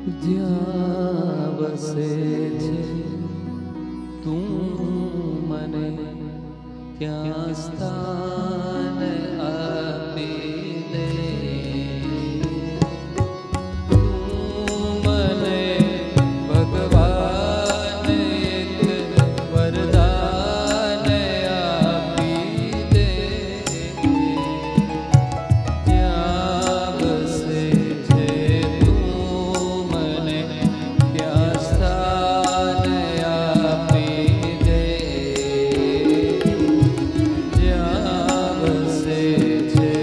જ્યાં વસે છે તું મને ત્યાં સ્થાન આપી દે. તું મને ભગવાન એક વરદાન આપી દે. જ્યાં વસે છે તું મને ત્યાં સ્થાન આપી દે. જ્યાં વસે છે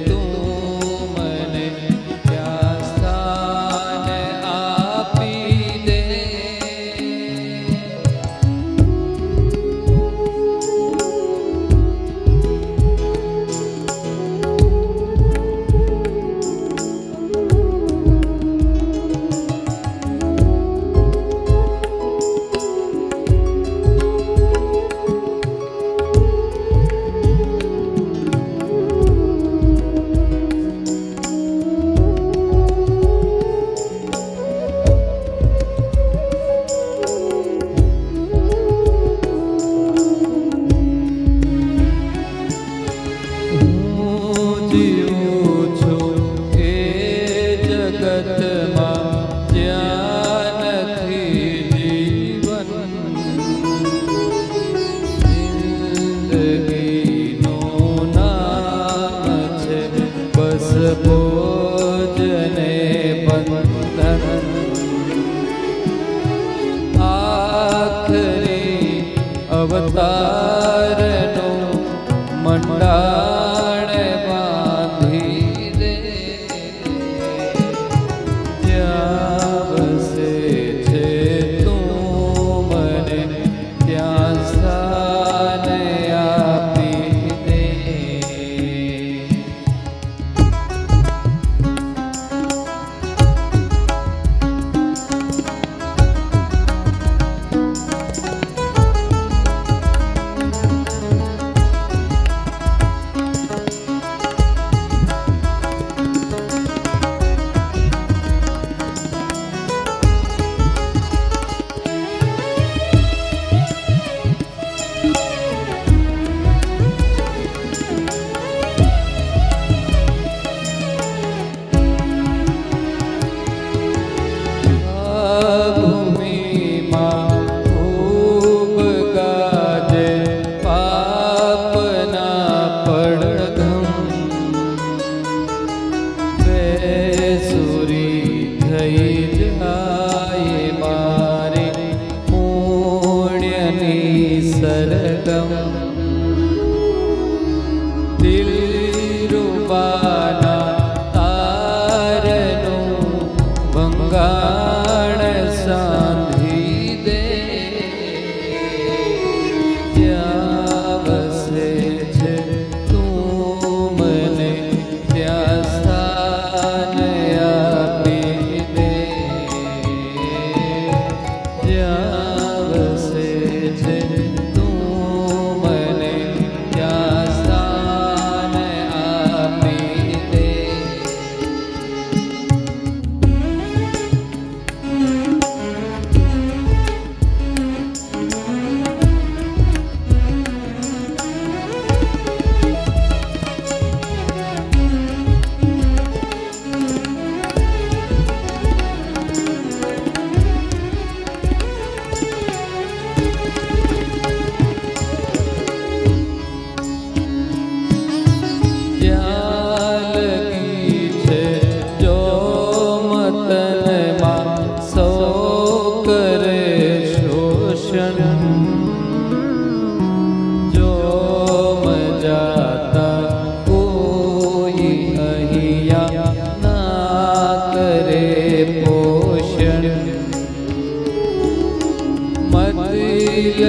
તું મને ત્યાં સ્થાન આપી દે. હું જીવું છું એ જગતમાં જ્યાં નથી જીવન. જિંદગીનું નામ છે બસ ભોજને બંધન. આખરી અવતારનું મંડાણ બાંધી દે. જ્યાં વસે છે તું મને ત્યાં સ્થાન આપી દે. સરગમ દિલરૂબાના તારનું ભંગાણ સાંધી દે. જ્યાં વસે છે તું મને ત્યાં સ્થાન આપી દે. જ્યાં વસે છે તું મને ત્યાં સ્થાન આપી દે. જ્યાં લગી છે જો મતનમાં સૌ કરે શોષણ. જો મજાતા કોઈ અહીંયા ના કરે પોષણ. મતિલ